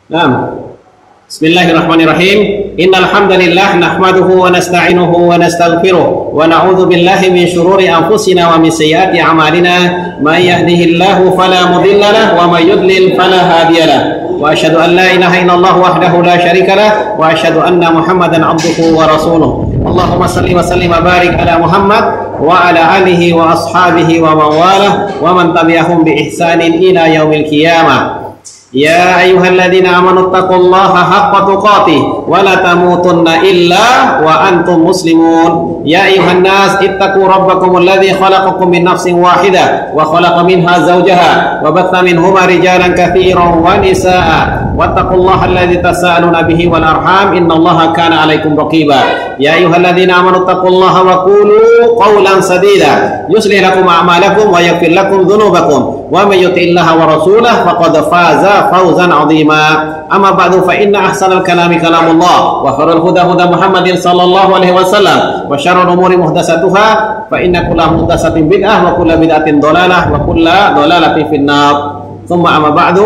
Naam. Bismillahirrahmanirrahim. Innal hamdalillah nahmaduhu wa nasta'inuhu wa nastaghfiruh wa na'udzu billahi min shururi anfusina wa min sayyiati a'malina. May yahdihillahu fala mudilla lahu wa may yudlil fala hadiya lahu. Wa asyhadu an la ilaha illallah wahdahu la syarika lahu wa asyhadu anna Muhammadan 'abduhu wa rasuluh. Allahumma salli wa sallim wa barik ala Muhammad wa ala alihi wa ashabihi wa man walah wa man tabi'ahum bi ihsanin ila yaumil qiyamah. Ya ayyuhalladzina amanu taqullaha haqqa tuqatih wa la tamutunna illa wa antum muslimun. Ya ayyuhan nas ittaqu rabbakumul ladzi khalaqakum min nafsin wahidah wa khalaqa minha zawjaha wa batha minhuma rijalan katsiran wa nisaa'a wattaqullaha alladzi tasaaluna bihi wal arham innallaha kana 'alaikum raqiba. Ya ayyuhalladzina amanu taqullaha wa qulu qawlan sadida yuslih lakum a'malakum wa yaghfir lakum dhunubakum wa may yuti'illaha wa rasulahu faqad faza fawzan 'azima. Amma ba'du fa inna ahsanal kalami kalamullah wa khairul huda huda Muhammadin sallallahu alaihi wasallam wa syarrul umuri muhdatsatuha fa inna kulla muhdatsatin bid'ah wa kulla bid'atin dhalalah wa kulla dhalalatin finnar. Tsumma amma ba'du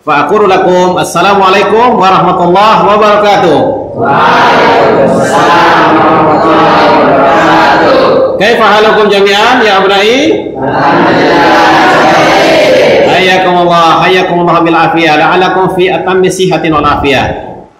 fa aqulu lakum assalamu alaikum warahmatullahi wabarakatuh. Waalaikumsalam warahmatullahi wabarakatuh. Kaifa halukum jami'an ya abnai? Hayyakumullah bil afiyah la'alakum fi atammi sihatin wal afiyah.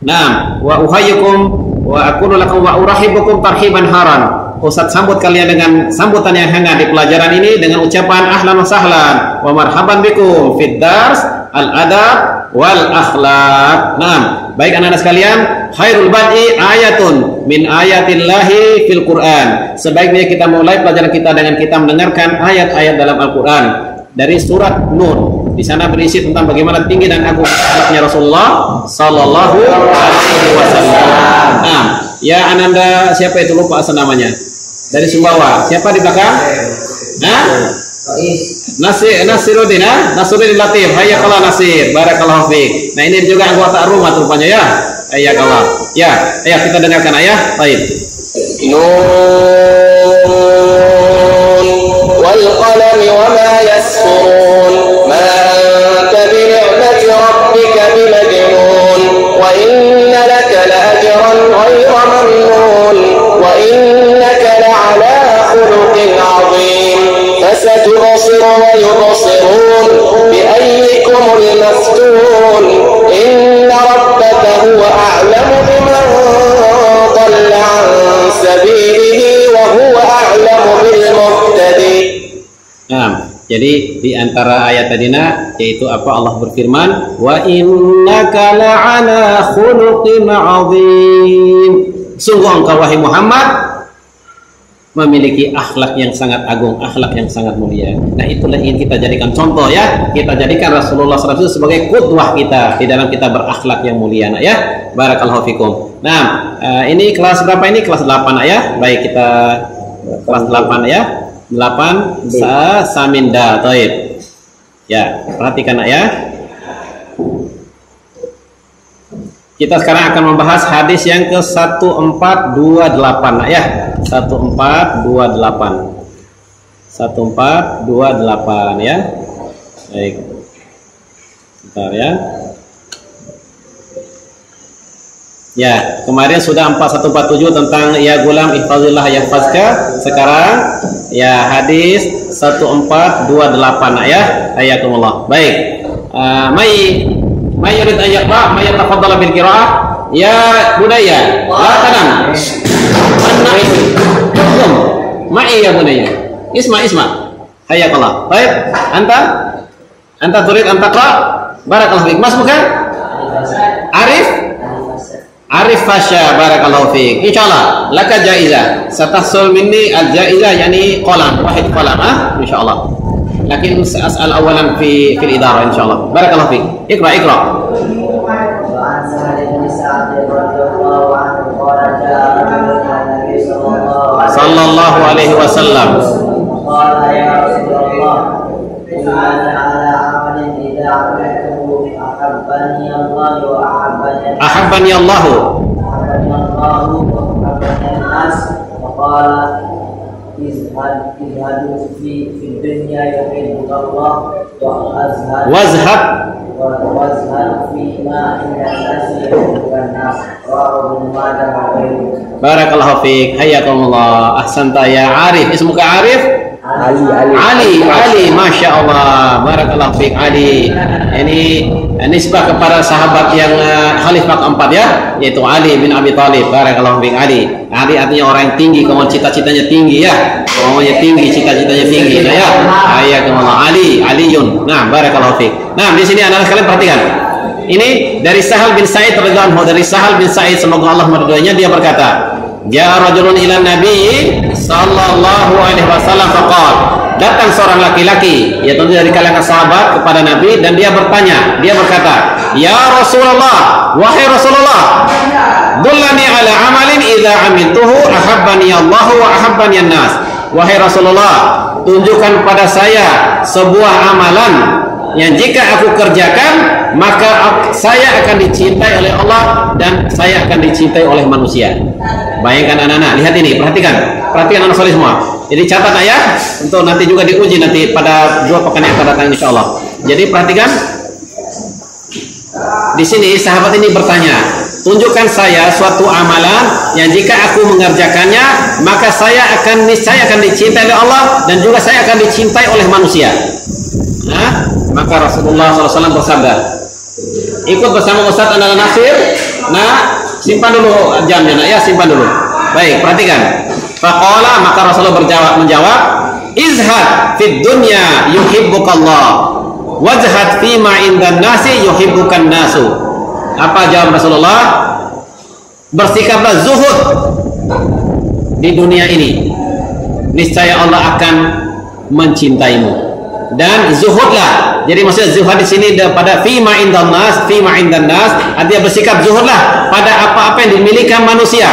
Naam, wa uhayyikum wa aqulu lakum wa urahibukum tarhiban haran. Ustaz sambut kalian dengan sambutan yang hangat di pelajaran ini dengan ucapan ahlan wa sahlan wa marhaban bikum fid dars al adab wal akhlaq. Naam, baik anak-anak sekalian, khairul bad'i ayatun min ayatillahi fil Qur'an. Sebaiknya kita mulai pelajaran kita dengan kita mendengarkan ayat-ayat dalam Al-Qur'an dari surat Nur. Di sana berisi tentang bagaimana tinggi dan agung akhlaknya Rasulullah sallallahu alaihi wasallam. Nah, ya Ananda, siapa itu lupa asal namanya? Dari Sumbawa. Siapa di belakang? Nah? Nasiruddin, Nasiruddin Latif. Hayyakallah Nasir. Barakallahu fiik. Nah, ini juga anggota rumah rupanya ya. Hayyakallah. Ya, ayo kita dengarkan ayat. Baik. Nun wal qalami wa ma yasturun. Ma anta bi ni'mati rabbika bimajnun. Wa inna laka la ajran ghayra mamnun. Wa innaka la'ala khuluqin 'azim. Fasatubsiru wa yubsirun bi ayyikumul maftun. Inna rabbaka huwa a'lamu biman dhalla 'an sabilihi wa huwa a'lamu bil muhtadin. Nah, jadi di antara ayat tadina yaitu apa Allah berfirman wa innaka la'ala khuluqin 'azim. Sungguh engkau wahai Muhammad memiliki akhlak yang sangat agung, akhlak yang sangat mulia. Nah, itulah yang ingin kita jadikan contoh ya. Kita jadikan Rasulullah SAW sebagai qudwah kita di dalam kita berakhlak yang mulia, nah ya. Barakallahu fikum. Nah, ini kelas berapa ini? Kelas 8 ya. Baik, kita kelas 8 ya. 8 Saminda. Taib. Ya, perhatikan ya. Kita sekarang akan membahas hadis yang ke 1428 ya. 1428. 1428 ya. Baik. Bentar ya. Ya, kemarin sudah 4147 tentang ya gulam ihfazillah yahfazka. Sekarang ya hadis 1428 ya. Ayakumullah. Baik. May yurid an yaqra, may yatafaddal bil qira'ah. Ya bunayya, la tanam. Ma'i ya bunayya. Isma. Hayyakallah. Baik, anta turid an taqra. Barakallahu fiik. Mas bukan? Arif Fasya. Barakallahu fiik. Insyaallah laka jaizah. Satahsul minni al-jaizah yani qalam, wahid qalam insyaallah. Lakin as'al awalan fi al-idarah insyaallah. Barakallahu fiik. Iqra. Sallallahu alaihi wasallam. Qala ya Rasulullah, inna ala amalin idza amiltu ahabbani Allah wa ahabbani Allah wa ahabbani nas wa qala izhadu fi dunya yuhibbuka Allah wa azhad Barakallahu fiik, hayakumullah, ahsanta ya Arif. Ismuka Arif? Ali, Masya Allah, barakallahu fiik Ali. Ini nisbah kepada sahabat yang khalifah keempat ya, yaitu Ali bin Abi Thalib. Barakallahu fiik Ali. Ali artinya orang yang tinggi, kemudian cita-citanya tinggi ya, kemudian tinggi, cita-citanya tinggi. Nah ya, hayakumullah Aliyun. Nah, barakallahu fiik. Nah, di sini anak-anak sekalian perhatikan. Ini dari Sahal bin Sa'id radhiyallahu anhu, dari Sahal bin Sa'id semoga Allah meridhoinya, dia berkata, "Ya rajulun ila Nabi sallallahu alaihi wasallam faqala." Datang seorang laki-laki, ya tentu dari kalangan sahabat kepada Nabi, dan dia bertanya, dia berkata, "Ya Rasulullah, wahai Rasulullah, dullani ala amalin idza amiltuhu ahabbani Allah wa ahabbani an-nas." Wahai Rasulullah, tunjukkan pada saya sebuah amalan yang jika aku kerjakan maka saya akan dicintai oleh Allah dan saya akan dicintai oleh manusia. Bayangkan anak-anak, lihat ini, perhatikan anak soleh semua. Jadi catat ya, untuk nanti juga diuji nanti pada 2 pekan yang akan datang insyaallah. Jadi perhatikan, di sini sahabat ini bertanya, tunjukkan saya suatu amalan yang jika aku mengerjakannya maka saya akan dicintai oleh Allah dan juga saya akan dicintai oleh manusia. Nah, maka Rasulullah SAW bersabda, ikut bersama Ustaz Anwar Nasir. Nah, simpan dulu jamnya, nah ya, simpan dulu. Baik, perhatikan. Faqala, maka Rasulullah menjawab, izhad fid dunya yuhibbukallah, wajhad fima indan nasi yuhibbukan nasu. Apa jawab Rasulullah? Bersikaplah zuhud di dunia ini, niscaya Allah akan mencintaimu. Dan zuhudlah, jadi maksudnya zuhud di sini pada fima indan nas, artinya bersikap zuhudlah pada apa-apa yang dimiliki manusia,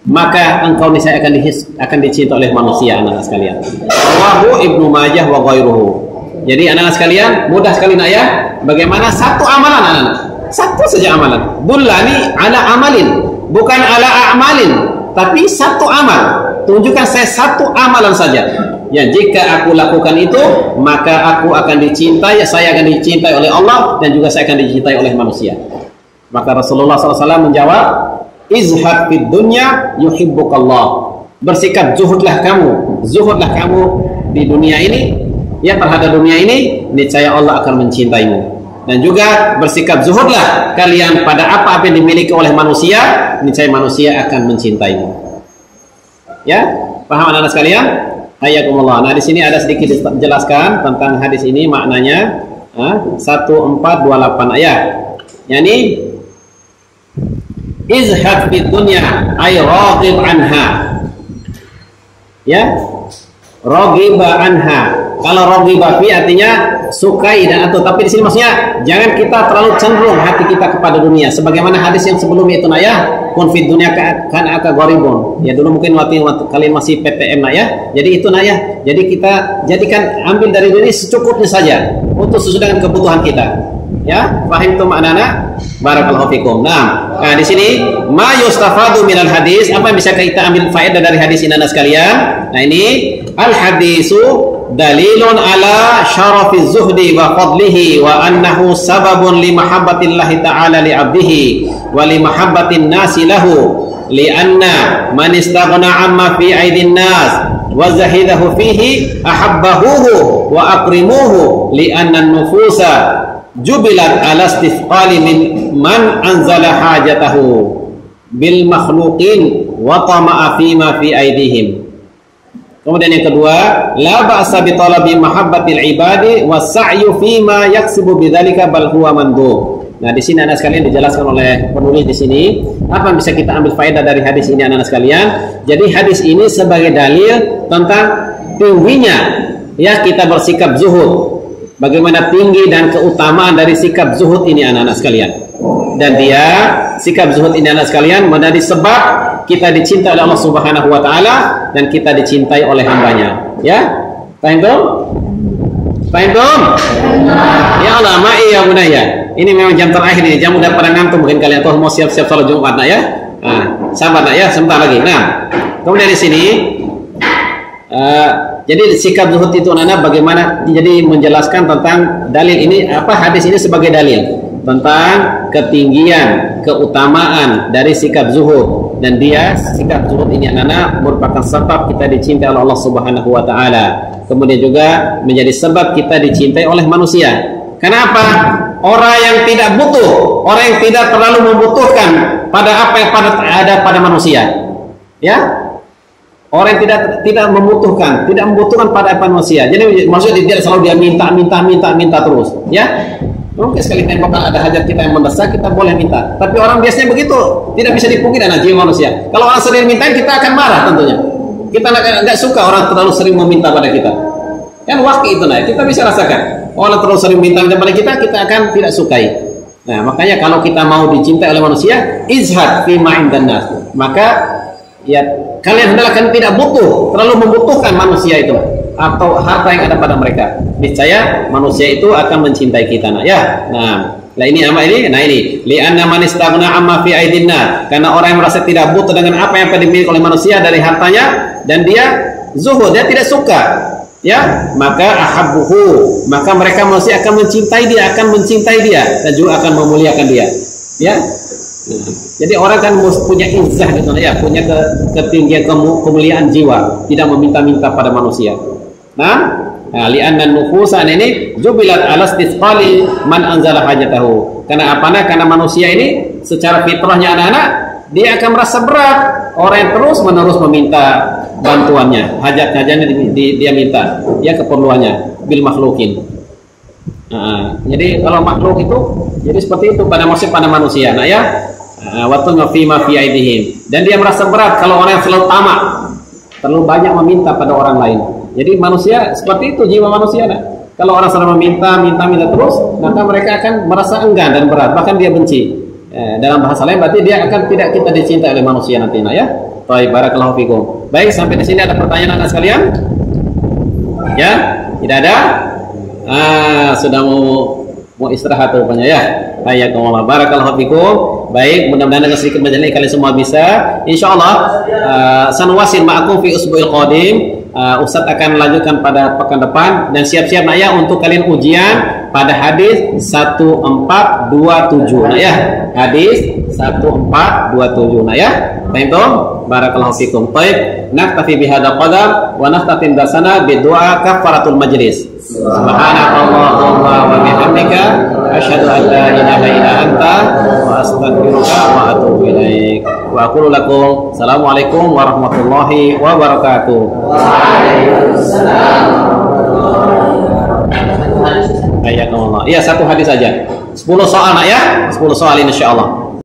maka engkau niscaya akan dicintai oleh manusia. Anak-anak sekalian, rawahu Ibnu Majah wa ghairuhu. Jadi anak-anak sekalian, mudah sekali nak ya, bagaimana satu amalan anak-anak, satu saja amalan, bullani ala amalin, bukan ala a'malin, tapi satu amal. Tunjukkan saya satu amalan saja yang jika aku lakukan itu maka aku akan dicintai, saya akan dicintai oleh Allah dan juga saya akan dicintai oleh manusia. Maka Rasulullah SAW menjawab, izhad fid dunya yuhibbukallah. Bersikap zuhudlah kamu di dunia ini, ya, terhadap dunia ini, niscaya Allah akan mencintaimu. Dan juga bersikap zuhudlah kalian pada apa-apa yang dimiliki oleh manusia, niscaya manusia akan mencintaimu. Ya, paham anak-anak sekalian? Hayakumullah. Nah, di sini ada sedikit dijelaskan tentang hadis ini maknanya. 1428 ayat. Yani izhad fid dunya ay raghib anha. Ya, raghiba anha. Kalau raghiba fi artinya sukai dan atau, tapi di sini maksudnya jangan kita terlalu cenderung hati kita kepada dunia. Sebagaimana hadis yang sebelumnya itu ya, kun fid dunya kan aka gharibun. Ya, dulu mungkin waktu kalian masih PTM ya. Jadi itu ya. Jadi kita jadikan ambil dari dunia secukupnya saja untuk sesuai dengan kebutuhan kita. Ya, paham itu maknanya? Barakallahu fikum. Nah, di sini ma yustafadu minal hadis, apa yang bisa kita ambil faedah dari hadis ini anak sekalian? Nah, ini al hadisu dalilun ala syarafiz zuhdi wa fadlihi wa annahu sababun li mahabbatillahi ta'ala li 'abdihi wa li mahabbatin nasi lahu li'anna man istaghna 'amma fi aidin nas wa zahidahu fihi ahabbahu wa akrimuhu li'anna an-nufusa jubilat ala istifqali min man anzala hajatahu bil makhluqin wa tama'a fima fi aidihim. Kemudian yang kedua, la ba'sa bi talabi mahabbatil ibadi was sa'yu fima yaksibu bidzalika bal huwa mandub. Nah, di sini anak sekalian dijelaskan oleh penulis di sini apa yang bisa kita ambil faedah dari hadis ini anak sekalian. Jadi hadis ini sebagai dalil tentang tingginya ya kita bersikap zuhud. Bagaimana tinggi dan keutamaan dari sikap zuhud ini anak-anak sekalian. Dan dia sikap zuhud ini anak sekalian menjadi sebab kita dicintai oleh Allah Subhanahu wa taala dan kita dicintai oleh hambanya. Ya? Paham belum? Paham belum? Ya Allah, ma'i ya bunaya. Ini memang jam terakhir ini, jam udah pada ngantuk mungkin kalian tuh mau siap-siap salat Jumat nak ya. Nah, sabar nak ya, sebentar lagi. Nah, kemudian di sini Jadi sikap zuhud itu anak bagaimana? Jadi menjelaskan tentang dalil ini, hadis ini sebagai dalil tentang ketinggian, keutamaan dari sikap zuhud, dan dia sikap zuhud ini anak merupakan sebab kita dicintai oleh Allah Subhanahu wa taala. Kemudian juga menjadi sebab kita dicintai oleh manusia. Kenapa? Orang yang tidak butuh, orang yang tidak terlalu membutuhkan pada apa yang ada pada manusia. Ya? Orang yang tidak membutuhkan pada apa manusia. Jadi maksudnya tidak selalu dia minta terus, ya. Mungkin sekali tembok ada hajat kita yang mendesak, kita boleh minta. Tapi orang biasanya begitu, tidak bisa dipungkiri anak jiwa manusia. Kalau orang sering minta, kita akan marah tentunya. Kita nggak suka orang terlalu sering meminta pada kita. Kan waktu itu kita bisa rasakan. Orang terlalu sering minta pada kita akan tidak sukai. Nah, makanya kalau kita mau dicintai oleh manusia, izhad fi ma'indan nas. Maka ya kalian hendaklah tidak terlalu membutuhkan manusia itu atau harta yang ada pada mereka. Niscaya manusia itu akan mencintai kita, ya. Nah ini li'anna man istaghna amma fi aidinna, karena orang yang merasa tidak butuh dengan apa yang dimiliki oleh manusia dari hartanya, dan dia zuhud, dia tidak suka, ya, maka ahabbuhu, maka mereka manusia akan mencintai dia dan juga akan memuliakan dia, ya. Jadi orang kan punya izzah gitu, ya, punya ketinggian kemuliaan jiwa, tidak meminta-minta pada manusia. Nah, li'anna nufusan ini jubilat ala istisqali man anzala hajatahu. Karena manusia ini secara fitrahnya anak-anak, dia akan merasa berat orang yang terus-menerus meminta bantuannya, hajat-hajatnya dia minta, ya, keperluannya bil makhlukin. Jadi kalau makhluk itu jadi seperti itu pada manusia. Nah, ya, waktu ngafima fi aidihim, dan dia merasa berat kalau orang yang selalu tamak, terlalu banyak meminta pada orang lain. Jadi manusia seperti itu, jiwa manusia. Kalau orang selalu meminta terus, maka mereka akan merasa enggan dan berat, bahkan dia benci. Dalam bahasa lain berarti dia akan tidak kita dicintai oleh manusia nantinya, ya. Baik, barakallahu fikum. Baik, sampai di sini ada pertanyaan Anda sekalian? Ya, tidak ada? Sudah mau istirahat rupanya, ya. Hayakumullah, barakallahu fikum. Baik, mudah-mudahan dengan sedikit majelis kalian semua bisa. Insyaallah sanwasil ma'akum fi usbu'il qadim. Ustaz akan lanjutkan pada pekan depan, dan siap-siap ya untuk kalian ujian pada hadis 1427 ya. Hadis 1427 ya. Baiklah, barakallahu fikum. Baik, naktafi bihadza qadar wa naftatim dasana bidu'a kafaratul majlis. Subhanakallahumma wa bihamdika asyhadu an la ilaha illa anta wa astaghfiruka wa atubu ilaik. Wa aqulu lakum assalamualaikum warahmatullahi wabarakatuh. Waalaikumsalam. Iya, satu hadis saja. 10 soal ya. 10 soal insyaallah.